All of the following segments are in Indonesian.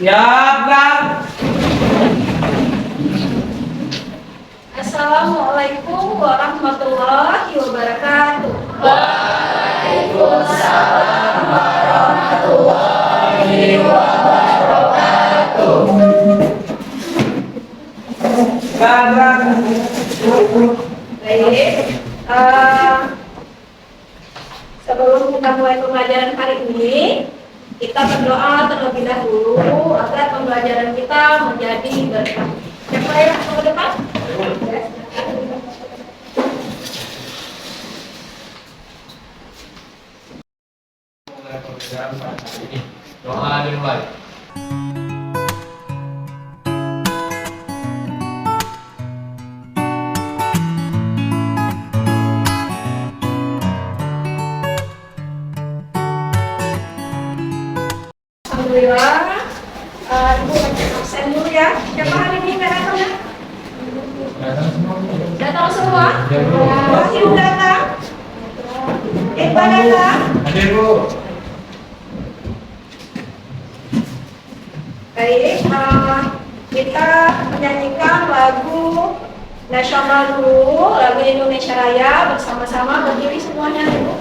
Ya, Bang. Assalamualaikum warahmatullahi wabarakatuh. Waalaikumsalam warahmatullahi wabarakatuh. Bang. Baik, sebelum kita mulai pembelajaran hari ini, kita berdoa terlebih dahulu agar pembelajaran kita menjadi berkah. Siapa yang ke depan? Doa dimulai. Alhamdulillah. Ibu absen dulu ya. Siapa hari ini nggak datang ya? Datang semua? Wahyu datang? Iqbal datang? Hadir, Bu. Baik, kita menyanyikan lagu nasional dulu, lagu Indonesia Raya bersama-sama, berdiri semuanya Ibu.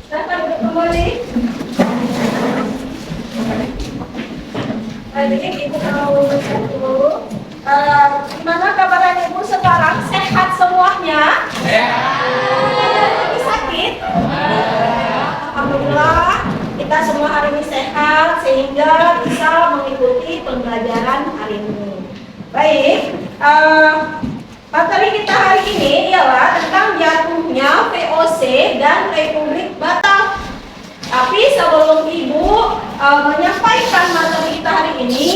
Silakan duduk kembali. Hari ini Ibu mau dulu. Gimana kabarnya Ibu sekarang? Sehat semuanya? Lagi sakit? Alhamdulillah kita semua hari ini sehat sehingga bisa mengikuti pembelajaran hari ini. Baik, materi kita hari ini ialah tentang jatuhnya VOC dan Republik Batak. Tapi sebelum Ibu menyampaikan materi kita hari ini,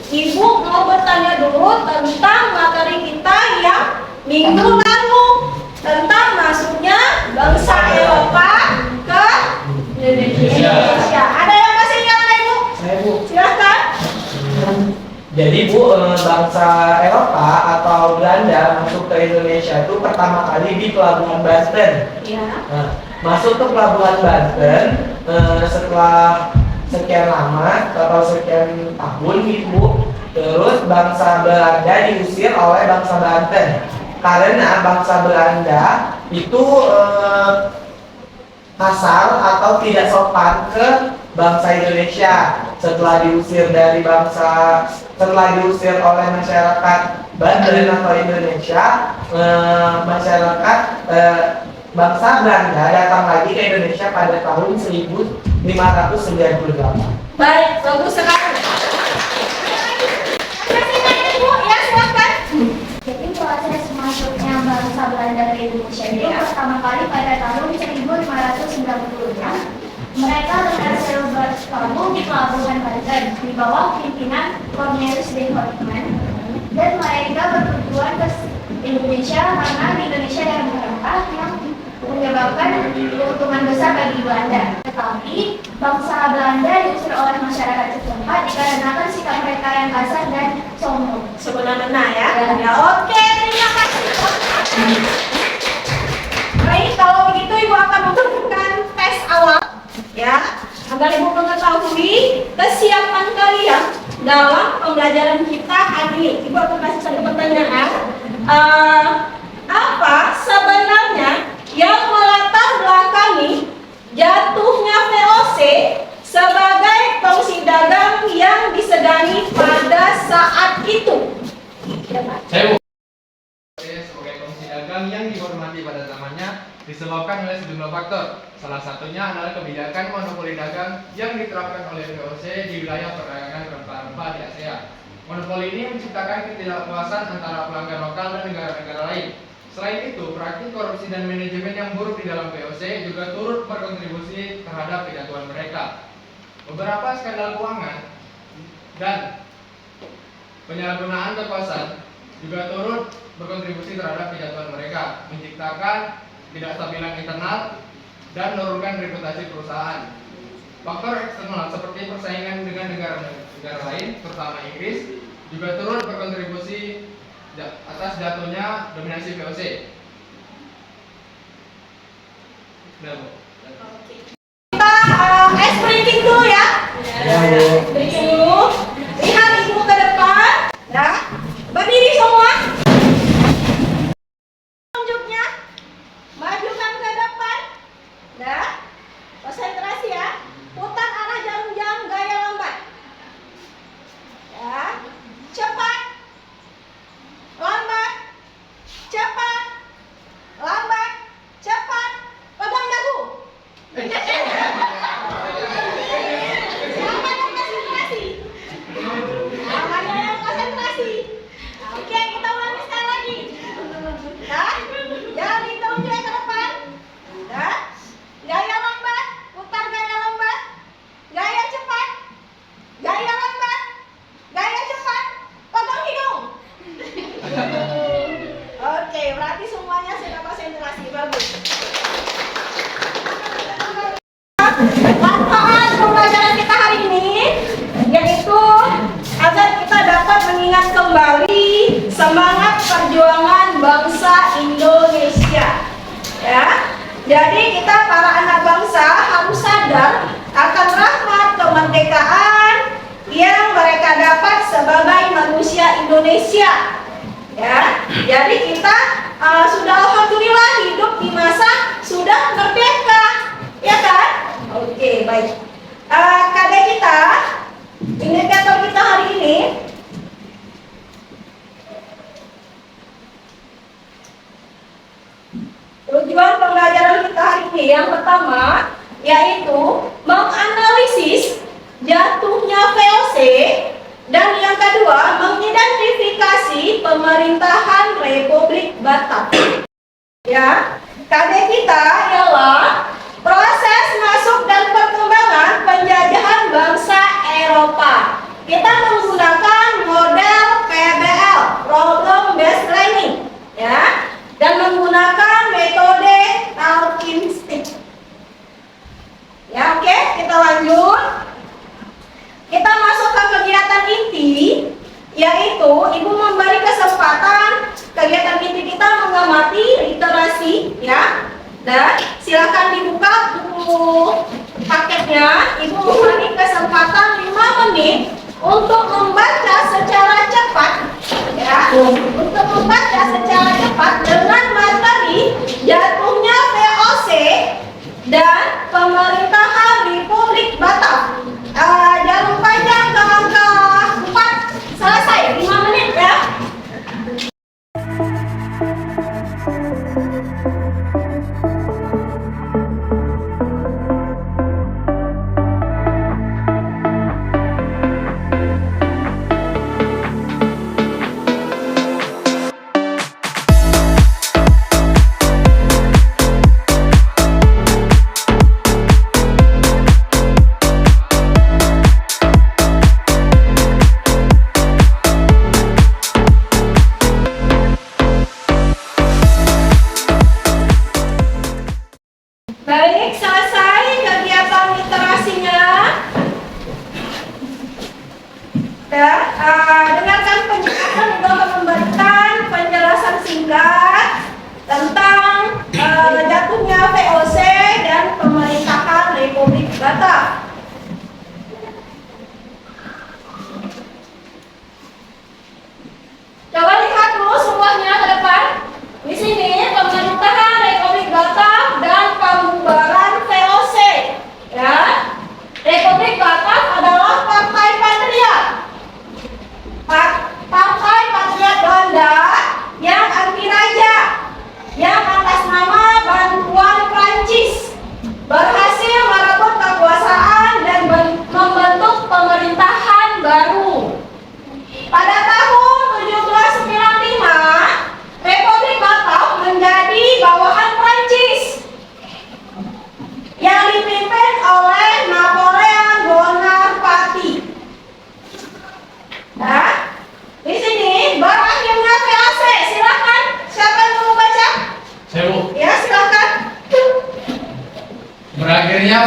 Ibu mau bertanya dulu tentang materi kita yang minggu lalu tentang masuknya bangsa Eropa ke Indonesia. Ada yang masih ingat Ibu? Saya, Bu. Silakan. Jadi, Bu, bangsa Eropa atau Belanda masuk ke Indonesia itu pertama kali di Pelabuhan Banten. Ya. Nah, masuk ke Pelabuhan Banten setelah sekian lama atau sekian tahun gitu, Bu. Terus bangsa Belanda diusir oleh bangsa Banten karena bangsa Belanda itu kasar atau tidak sopan ke bangsa Indonesia. Setelah diusir oleh masyarakat Banten atau Indonesia, masyarakat bangsa Belanda datang lagi ke Indonesia pada tahun 1598. Baik, bagus sekali. Masih ingat Ibu? Ya, silakan. Jadi proses masuknya bangsa Belanda ke Indonesia itu pertama kali pada tahun 1596. Mereka berhasil bertemu di Pelabuhan Banten di bawah pimpinan Cornelis de Houtman, dan mereka bertujuan ke Indonesia karena di Indonesia ada mereka yang menyebabkan keuntungan besar bagi Belanda. Tetapi bangsa Belanda diusir oleh masyarakat setempat dikarenakan sikap mereka yang kasar dan sombong. Semena-mena ya. Ya, oke, terima kasih. Baik, kalau begitu Ibu akan memberikan tes awal Ya, agar Ibu mengetahui kesiapan kalian dalam pembelajaran kita hari ini. Ibu akan kasih satu pertanyaan. Apa sebenarnya yang melatar belakangi jatuhnya VOC sebagai fungsi dagang yang disegani pada saat itu? Saya sebagai fungsi dagang yang dihormati pada zamannya disebabkan oleh sejumlah faktor. Salah satunya adalah kebijakan monopoli dagang yang diterapkan oleh VOC di wilayah perdagangan rempah-rempah di ASEAN. Monopoli ini menciptakan ketidakpuasan antara pelanggan lokal dan negara-negara lain. Selain itu, praktik korupsi dan manajemen yang buruk di dalam VOC juga turut berkontribusi terhadap kejatuhan mereka. Beberapa skandal keuangan dan penyalahgunaan kekuasaan juga turut berkontribusi terhadap kejatuhan mereka, menciptakan ketidakstabilan internal dan menurunkan reputasi perusahaan. Faktor eksternal seperti persaingan dengan negara lain, terutama Inggris, juga turut berkontribusi atas jatuhnya dominasi VOC. Udah, Bu. Kita ice breaking dulu ya. Ya, Bu. Breaking dulu. Lihat Ibu ke depan. Nah, berdiri semua. Tunjuknya. Majukan ke depan. Nah, konsentrasi ya. Putar arah jarum jam gaya lambat. Ya, cepat. Lambat. Cepat. Lambat. Cepat. Pegang dagu. Siapa yang konsentrasi? Namanya yang konsentrasi. Oke, kita ulangi sekali lagi. Nah, jalan hidungnya ke depan. Nah, gaya lambat, putar gaya lambat, gaya cepat, gaya lambat, gaya cepat, pegang hidung. Oke, berarti semuanya sudah konsentrasi, bagus. Manfaat pembelajaran kita hari ini yaitu agar kita dapat mengingat kembali semangat perjuangan bangsa Indonesia. Ya, jadi kita para anak bangsa harus sadar akan rahmat kemerdekaan yang mereka dapat sebagai manusia Indonesia. Ya, jadi kita sudah alhamdulillah hidup di masa sudah merdeka, ya kan? Oke, baik. KD kita, indikator kita hari ini tujuan pembelajaran kita hari ini yang pertama yaitu menganalisis jatuhnya VOC dan yang kedua mengidentifikasi pemerintahan Republik Batak. Ya, KD kita ialah proses masuk dan perkembangan penjajahan bangsa Eropa. Kita menggunakan model PBL, Problem Based Learning, ya, dan menggunakan metode talking stick. Ya, oke, kita lanjut. Kita masuk ke kegiatan inti, yaitu Ibu memberi kesempatan kegiatan inti kita mengamati literasi, ya. Dan silakan dibuka buku paketnya. Ibu memberi kesempatan 5 menit untuk membaca secara cepat, ya, untuk membaca secara cepat dengan materi jatuhnya VOC dan pemerintahan Republik Batak. Jarum panjang ke angka 4 selesai 5 menit ya. Baik, selesai kegiatan literasinya. Ya, dengarkan penjelasan, Ibu akan memberikan penjelasan singkat tentang jatuhnya VOC dan pemerintahan Republik Batak.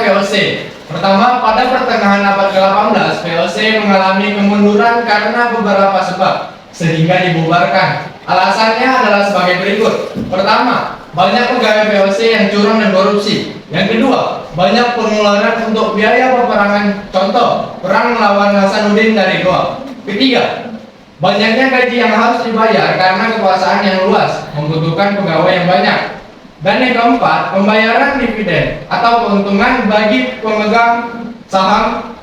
VOC. Pertama, pada pertengahan abad ke-18, VOC mengalami kemunduran karena beberapa sebab, sehingga dibubarkan. Alasannya adalah sebagai berikut. Pertama, banyak pegawai VOC yang curang dan korupsi. Yang kedua, banyak pengeluaran untuk biaya peperangan, contoh, perang melawan Hasanuddin dari Goa. Ketiga, banyaknya gaji yang harus dibayar karena kekuasaan yang luas, membutuhkan pegawai yang banyak. Dan yang keempat, pembayaran dividen atau keuntungan bagi pemegang saham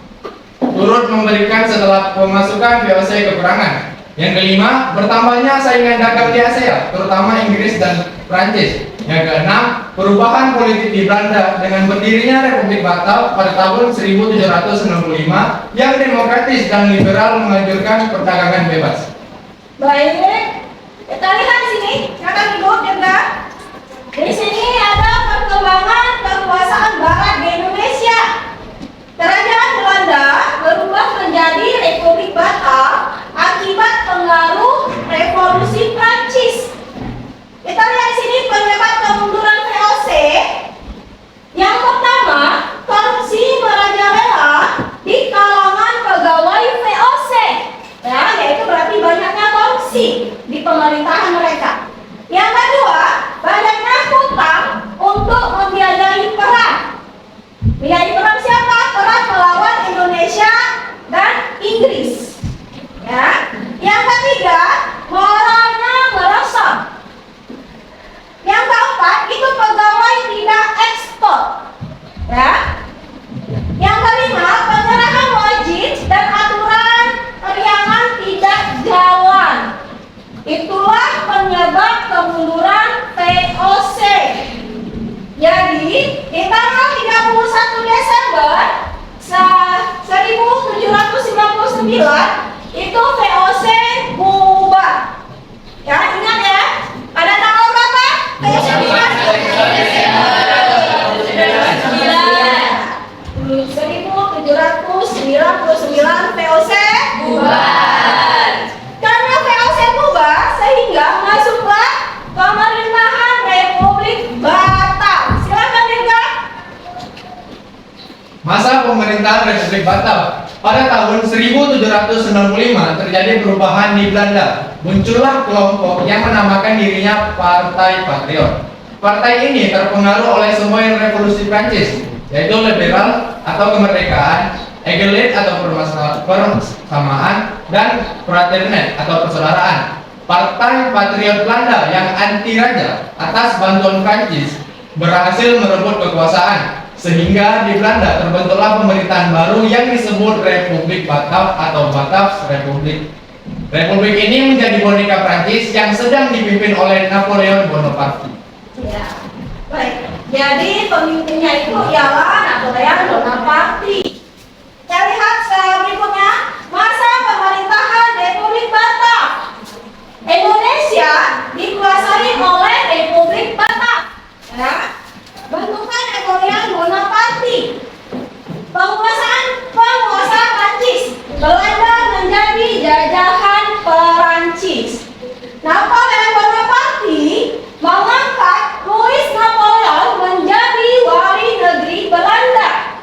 turut memberikan setelah pemasukan VOC kekurangan. Yang kelima, bertambahnya saingan dagang di Asia, terutama Inggris dan Prancis. Yang keenam, perubahan politik di Belanda dengan berdirinya Republik Batak pada tahun 1765 yang demokratis dan liberal menganjurkan perdagangan bebas. Baik, kita lihat di sini, silakan duduk juga. Di sini ada perkembangan kekuasaan Barat di Indonesia. Kerajaan Belanda berubah menjadi Republik Batak akibat pengaruh Revolusi Prancis. Kita lihat di sini penyebab kemunduran VOC. Yang pertama, korupsi merajalela di kalangan pegawai VOC. Ya, yaitu berarti banyaknya korupsi di pemerintahan mereka. Yang kedua, banyaknya hutang untuk membiayai perang. Biayai perang siapa? Perang melawan Indonesia dan Inggris. Ya. Yang ketiga, moralnya merosot. Yang keempat, itu pegawai tidak ekspor. Ya. Yang kelima, penyerahan wajib dan aturan periangan tidak jalan. Itulah penyebab kemunduran VOC. Jadi, di tanggal 31 Desember 1799 itu VOC bubar. Ya, ingat ya. Pada tanggal berapa? VOC bubar. 1799 VOC bubar. Karena VOC bubar sehingga masuklah pemerintahan Republik Batak. Silakan Dirga. Masa pemerintahan Republik Batak. Pada tahun 1795 terjadi perubahan di Belanda. Muncullah kelompok yang menamakan dirinya Partai Patriot. Partai ini terpengaruh oleh semua revolusi Prancis, yaitu liberal atau kemerdekaan, egalite atau persamaan, dan fraternite atau persaudaraan. Partai Patriot Belanda yang anti raja atas bantuan Prancis berhasil merebut kekuasaan, sehingga di Belanda terbentuklah pemerintahan baru yang disebut Republik Batak atau Batavs Republik. Republik ini menjadi boneka Prancis yang sedang dipimpin oleh Napoleon Bonaparte. Ya, baik. Jadi pemimpinnya itu ialah Napoleon Bonaparte. Kita lihat berikutnya masa pemerintahan Republik Batak. Indonesia dikuasai oleh Republik Batak. Ya, bentukan Napoleon Bonaparte. Penguasa Prancis. Belanda menjadi jajahan Perancis. Napoleon Bonaparte mengangkat Louis Napoleon menjadi wali negeri Belanda.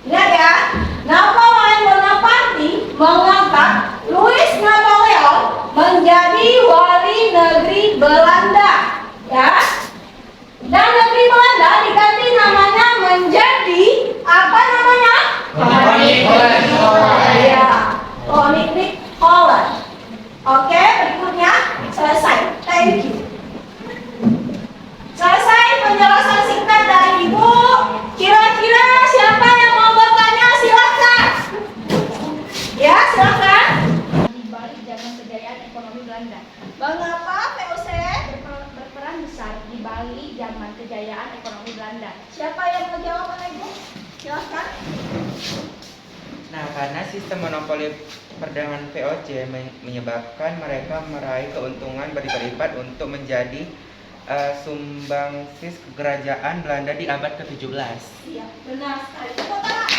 Lihat ya, Napoleon Bonaparte mengangkat Louis Napoleon menjadi wali negeri Belanda. Ya, dan negeri Belanda diganti namanya menjadi apa namanya? Koninklijke Holland. Ya, Koninklijke Holland. Oke, berikutnya selesai. Thank you. Selesai penjelasan singkat dari Ibu. Kira-kira siapa yang mau bertanya? Silakan. Ya, silakan. Di balik zaman kejayaan ekonomi Belanda. Mengapa VOC? Berperan besar di balik zaman kejayaan ekonomi Belanda. Siapa yang mau jawab, Bapak Ibu? Silakan. Nah, karena sistem monopoli perdagangan VOC menyebabkan mereka meraih keuntungan berlipat-lipat untuk menjadi sumbangsis kerajaan Belanda di abad ke-17. Iya, benar sekali. Tepuk tangan.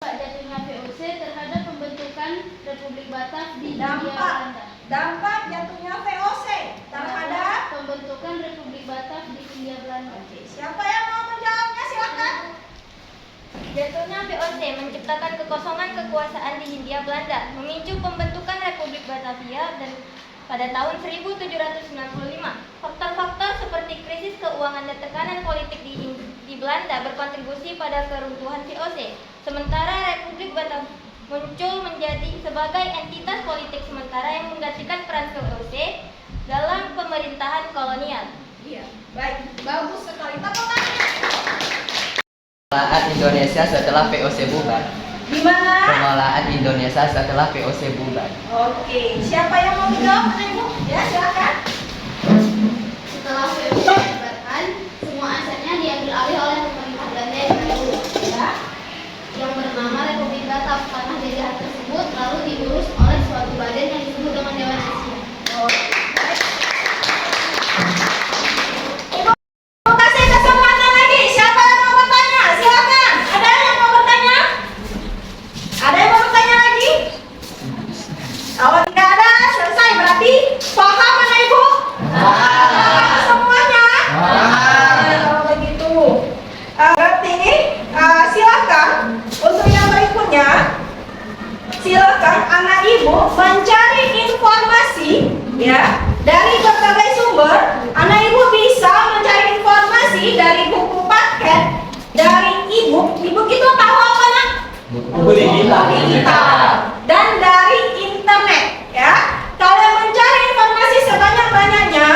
Jatuhnya VOC terhadap pembentukan Republik Batak di Hindia Dampak. Belanda. Dampak jatuhnya VOC terhadap Pembentukan Republik Batak di Hindia Belanda. siapa yang mau menjawabnya? Silakan. Jatuhnya VOC menciptakan kekosongan kekuasaan di Hindia Belanda, memicu pembentukan Republik Batavia dan pada tahun 1795. Faktor-faktor seperti krisis keuangan dan tekanan politik di Belanda berkontribusi pada keruntuhan VOC. Sementara Republik Batavia muncul menjadi sebagai entitas politik sementara yang menggantikan peran VOC dalam pemerintahan kolonial. Iya, baik, bagus sekali. Tepuk tangan. Pengelolaan Indonesia setelah VOC bubar. Gimana? Pengelolaan Indonesia setelah VOC bubar. Oke, siapa yang mau menjawab? Ibu? Ya, silakan. Setelah VOC dibubarkan, semua asetnya diambil alih oleh pemerintah Belanda yang baru, ya, yang bernama Republik Batak. Tanah jajahan tersebut lalu diurus oleh suatu badan yang disebut dengan Dewan Asia. Ibu kasih kesempatan lagi. Siapa yang mau bertanya? Silakan. Ada yang mau bertanya? Ada yang mau bertanya lagi? Kalau tidak ada, selesai. Berarti paham mana Ibu? Paham semuanya? Kalau begitu, berarti silakan untuk yang berikutnya. Silakan anak Ibu mencari informasi, ya, dari berbagai sumber. Anak Ibu bisa mencari informasi dari buku paket, dari e-book. E-book itu tahu apa, Nak? Buku digital. Digital. Dan dari internet, ya. Kalian mencari informasi sebanyak-banyaknya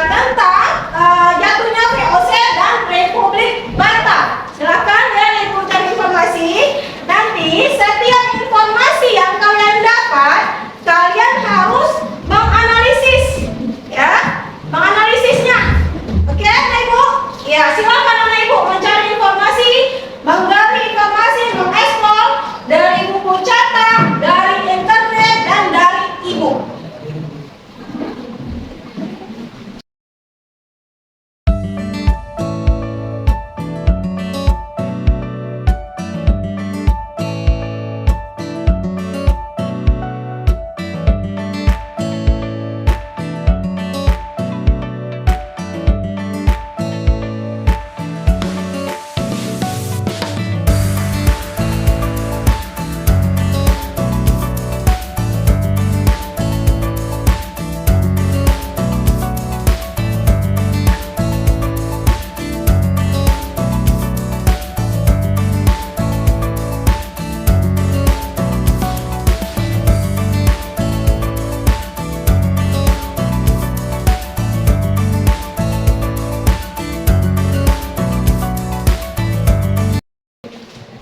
tentang jatuhnya VOC dan Republik Batak. Silakan ya Ibu cari informasi. Nanti setiap informasi yang kalian dapat, kalian harus menganalisis, ya, menganalisisnya. Oke, Anak Ibu? Ya, silakan Anak Ibu mencari informasi, menggali informasi, mengeksplor dari buku cetak, dari internet, dan dari e-book.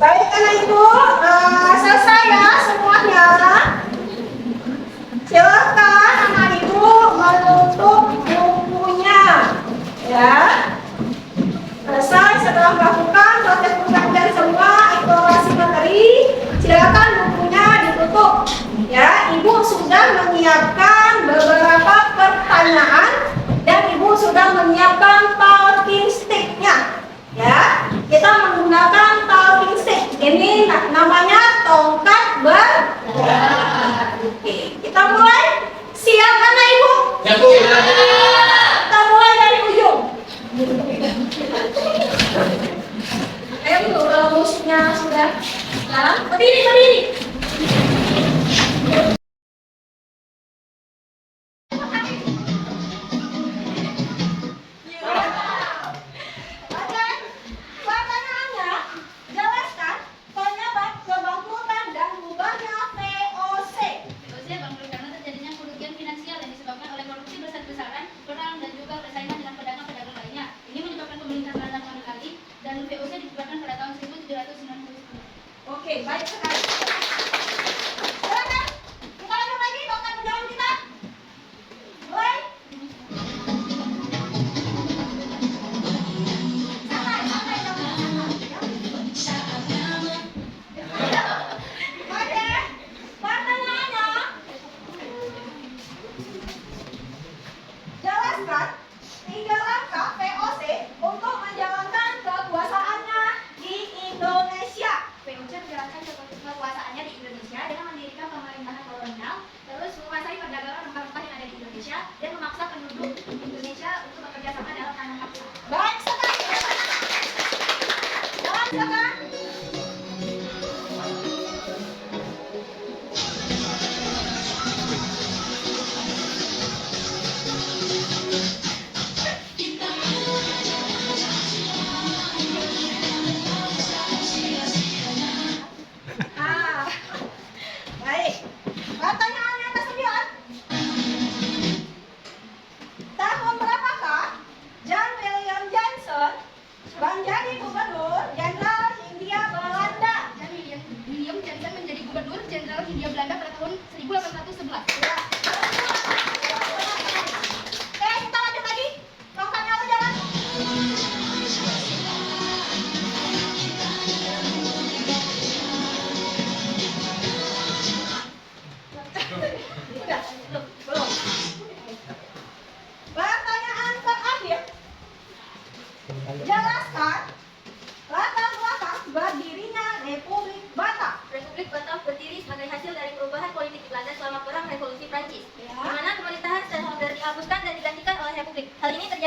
Baik Anak Ibu, selesai ya semuanya. Silakan Anak Ibu menutup bukunya, ya. Selesai setelah melakukan proses pembelajaran semua eksplorasi materi, silakan bukunya ditutup. Ya, Ibu sudah menyiapkan beberapa pertanyaan dan Ibu sudah menyiapkan talking stick-nya. Ya, kita menggunakan talking stick. Ini namanya tongkat bergerak. Oke, kita mulai. Siap Anak Ibu? Ya Bu. Kita mulai dari ujung. Ayo Bu, kalau musiknya sudah jalan, berdiri. Oke, pertanyaannya, jelaskan penyebab kebangkrutan dan bubarnya VOC. VOC bangkrut karena terjadinya kerugian finansial yang disebabkan oleh korupsi besar-besaran, perang, dan juga persaingan dengan pedagang-pedagang lainnya. Ini menyebabkan pemerintah Belanda kembali dan VOC dibubarkan pada tahun 1799. Oke, baik sekali. Silakan, kita lanjut lagi tongkat menjawab kita. Mulai. Santai, Oke, pertanyaannya, jelaskan 3 langkah VOC untuk menjalankan kekuasaannya di Indonesia. VOC menjalankan kekuasaannya di Indonesia dengan mendirikan pemerintahan kolonial, terus menguasai perdagangan rempah-rempah yang ada di Indonesia, dan memaksa penduduk Indonesia untuk bekerja sama dalam tanam paksa. Baik sekali. Silakan.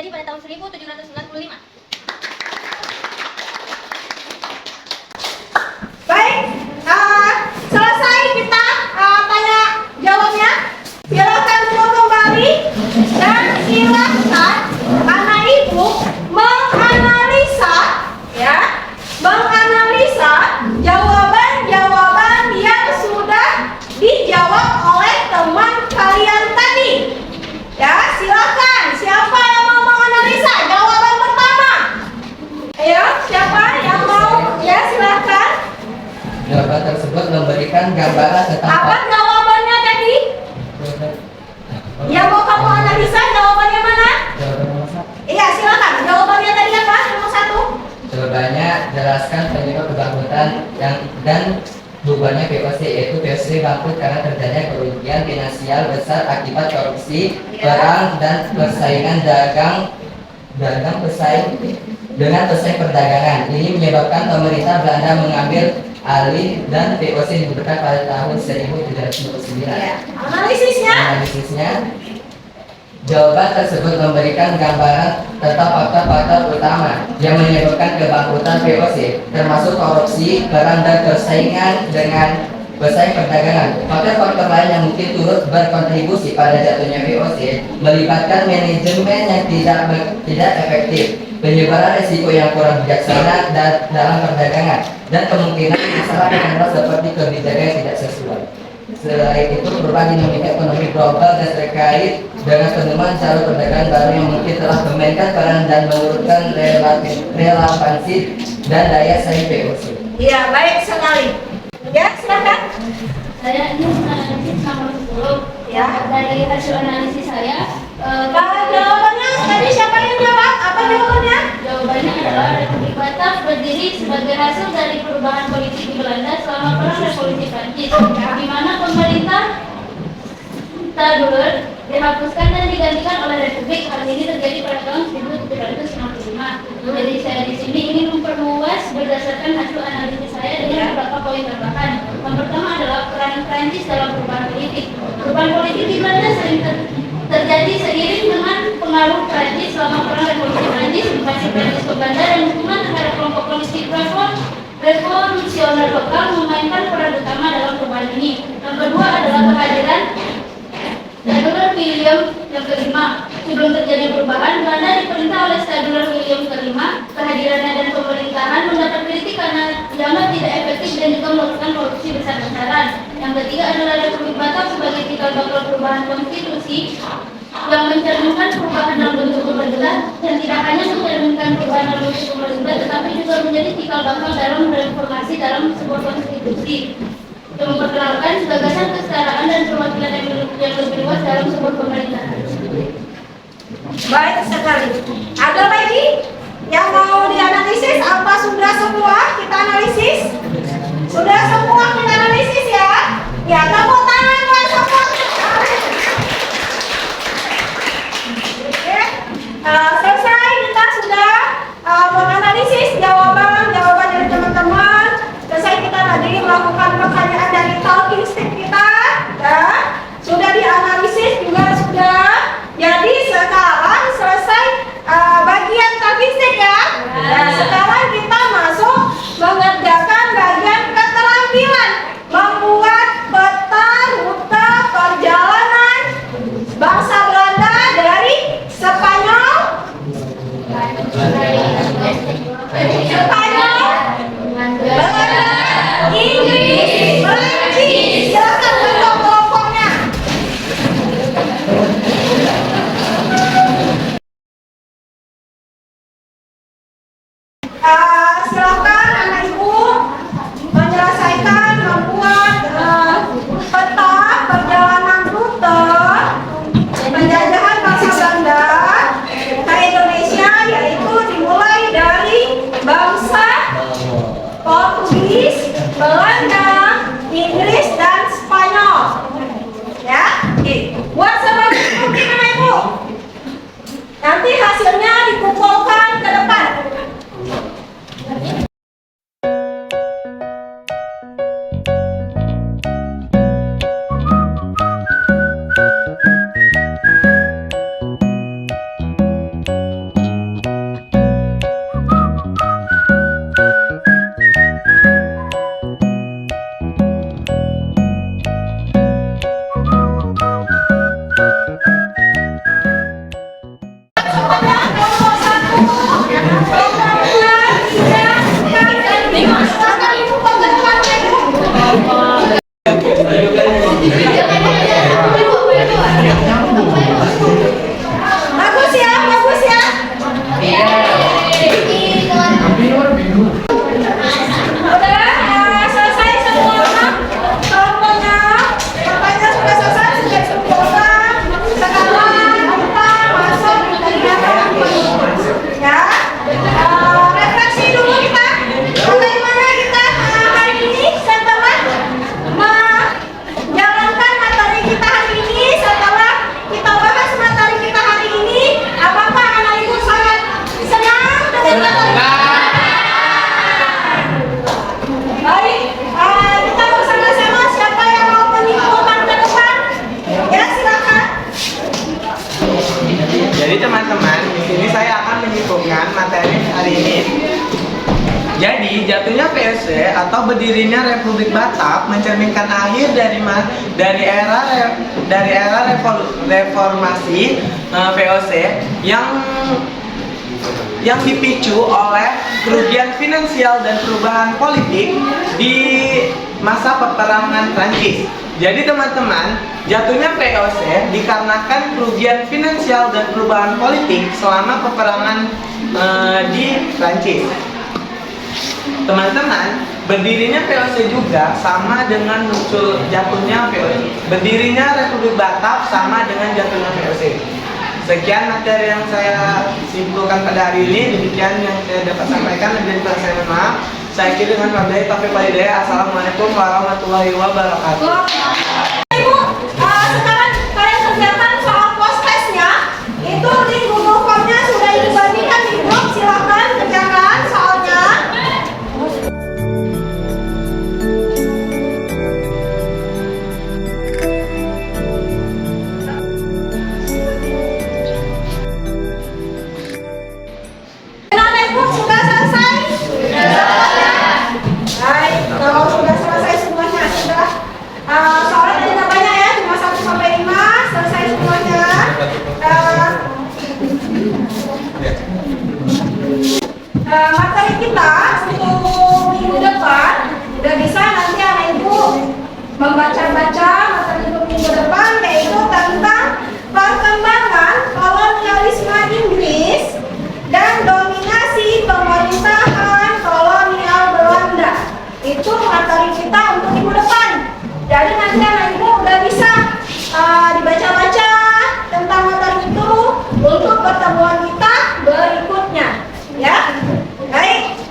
terjadi pada tahun 1795. Baik, selesai kita tanya jawabnya. Silakan duduk kembali dan silakan anak ibu menganalisa jawaban-jawaban yang sudah dijawab oleh teman kalian tadi. Ya, silakan. Siapa yang mau menganalisa jawaban pertama? Ayo, siapa yang mau? Ya, silakan. Jawaban tersebut memberikan gambaran tentang Apa jawabannya tadi? Yang mau kamu analisa jawabannya mana? Jawaban nomor satu. Iya, silakan. Jawabannya tadi apa? Nomor 1. Jawabannya jelaskan penyebab kebangkrutan dan bubarnya VOC, yaitu VOC bangkrut karena terjadinya kerugian finansial besar akibat korupsi, perang dan persaingan dagang bersaing dengan pesaing perdagangan. Ini menyebabkan pemerintah Belanda mengambil alih dan VOC dibubarkan pada tahun 1799. Ya. Analisisnya? Jawaban tersebut memberikan gambaran tentang faktor-faktor utama yang menyebabkan kebangkrutan VOC, termasuk korupsi, perang dan persaingan dengan pesaing perdagangan. Faktor-faktor lain yang mungkin turut berkontribusi pada jatuhnya VOC melibatkan manajemen yang tidak efektif, penyebaran risiko yang kurang bijaksana dalam perdagangan, dan kemungkinan masalah general seperti kebijakan yang tidak sesuai. Selain itu, berbagai dinamika ekonomi global dan terkait dengan penemuan cara perdagangan baru yang mungkin telah memainkan peran dan menurunkan relevansi dan daya saing VOC. Iya, baik sekali. Ya, silakan. Saya ini analisis nomor 10. Ya. Dari hasil analisis saya, Jawabannya tadi siapa yang jawab? Apa jawabannya? jawabannya adalah Republik Batak berdiri sebagai hasil dari perubahan politik di Belanda selama perang Revolusi Prancis, di mana pemerintah Tadulur dihapuskan dan digantikan oleh Republik. Hal ini terjadi pada tahun 1795. Jadi saya di sini ingin memperluas berdasarkan hasil analisis saya dengan beberapa poin tambahan. Yang pertama adalah peran Prancis dalam perubahan politik. Perubahan politik di Belanda sering terjadi seiring dengan pengaruh Prancis selama perang Revolusi Prancis, invasi Prancis ke Belanda, dan dukungan terhadap kelompok politik revolusioner lokal memainkan peran utama dalam perubahan ini. Yang kedua adalah kehadiran Stadler William yang kelima. Sebelum terjadi perubahan, Belanda diperintah oleh Stadler William kelima. Kehadirannya dan pemerintahan mendapat kritik karena dianggap tidak efektif dan juga melakukan korupsi besar-besaran. Yang ketiga adalah Republik Batak sebagai cikal bakal perubahan konstitusi yang mencerminkan perubahan dalam bentuk pemerintah, dan tidak hanya mencerminkan perubahan dalam bentuk pemerintah, tetapi juga menjadi cikal bakal dalam reformasi dalam sebuah konstitusi yang memperkenalkan gagasan kesetaraan dan perwakilan yang lebih luas dalam sebuah pemerintahan. Baik sekali. Ada lagi yang mau dianalisis? Apa sudah semua kita analisis? Sudah semua kita analisis ya? Ya, tepuk tangan buat semua. Oke. Selesai, kita sudah menganalisis jawaban dari teman-teman. Selesai kita tadi melakukan pertanyaan dari talking stick kita, ya. Sudah dianalisis juga sudah. Jadi sekarang selesai bagian talking stick ya. Nah, sekarang kita masuk mengerjakan bagian keterampilan membuat peta rute perjalanan bangsa Belanda dari Spanyol, Belanda, Inggris, Prancis. Silakan bentuk kelompoknya. Silakan anak ibu menyelesaikan membuat peta perjalanan rute penjajahan bangsa Belanda ke Indonesia, yaitu dimulai dari bangsa Portugis, Belanda, Inggris, dan Spanyol. Ya, buat sebagai bukti anak ibu. Nanti hasilnya dikumpulkan ke depan. atau berdirinya Republik Batak mencerminkan akhir dari era reformasi VOC yang dipicu oleh kerugian finansial dan perubahan politik di masa peperangan Prancis. Jadi teman-teman, jatuhnya VOC dikarenakan kerugian finansial dan perubahan politik selama peperangan di Prancis. Teman-teman, berdirinya VOC juga sama dengan muncul jatuhnya VOC. Berdirinya Republik Batak sama dengan jatuhnya VOC. Sekian materi yang saya simpulkan pada hari ini. Demikian yang saya dapat sampaikan. Lebih dari saya mohon maaf. Saya akhiri dengan wabillahi taufiq wal hidayah. Assalamualaikum warahmatullahi wabarakatuh. Ibu, sekarang kalian kerjakan soal post testnya. Itu di Google Form-nya sudah dibagikan di grup. Silakan kerjakan soalnya. Anak-anak ibu sudah selesai? Baik, kalau sudah selesai semuanya sudah. Soalnya tidak banyak ya, cuma 1 sampai 5 selesai semuanya. Materi kita untuk minggu depan udah bisa nanti anak ibu membaca-baca materi untuk minggu depan, yaitu tentang perkembangan kolonialisme Inggris dan dominasi pemerintahan kolonial Belanda. Itu materi kita untuk minggu depan. Jadi nanti anak ibu udah bisa dibaca-baca tentang materi itu untuk pertemuan kita berikutnya, ya. Baik,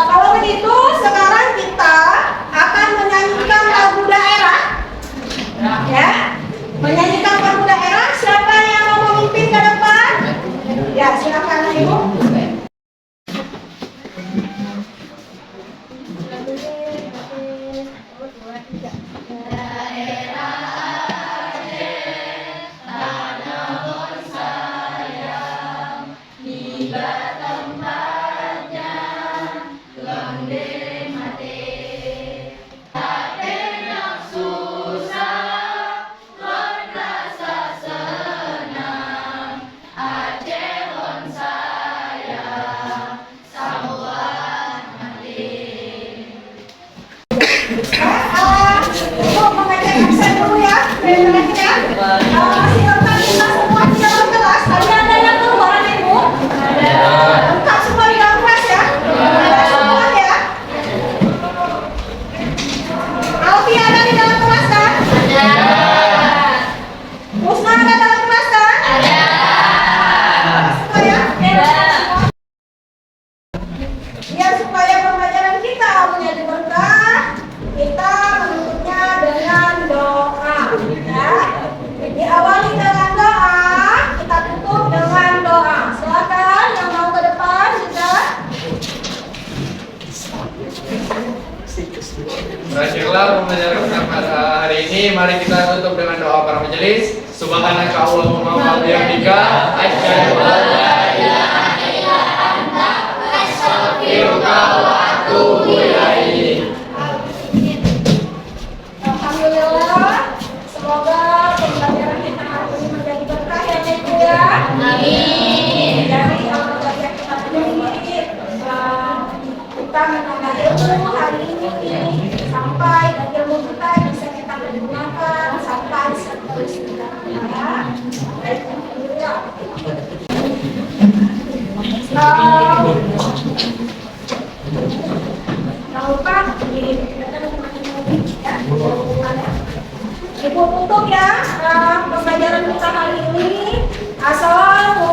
kalau begitu sekarang kita akan menyanyikan lagu daerah, ya. Menyanyikan lagu daerah. Siapa yang mau memimpin ke depan? Ya, silakan anak ibu. Ibu mengajak absen dulu ya. Masih lengkap kita semua di dalam kelas. Tadi ada yang keluar anak ibu? Lengkap semua di dalam kelas ya? Ada semua ya? Alfi ada di dalam kelas kan? Musna ada dalam kelas kan? Semua ya? Biar supaya pembelajaran kita menjadi berkah, kita menutupnya dengan doa, ya. Diawali dengan doa, kita tutup dengan doa. Silakan yang mau ke depan sudah. Berakhirlah pembelajaran kita pada hari ini. Mari kita tutup dengan doa para majelis. Subhanaka Allahumma wa bihamdika asyhadu an la ilaha illa anta astaghfiruka wa atubu ilaik. Alhamdulillah, semoga pembelajaran kita hari ini menjadi berkah ya ibu ya. Amin. Dari pembelajaran kita ini kita menambah ilmu hari ini sampai dan ilmu kita bisa kita gunakan sampai seterusnya. Ya. Baik, alhamdulillah. Jangan lupa Ibu tutup ya pembelajaran kita hari ini. Assalamualaikum.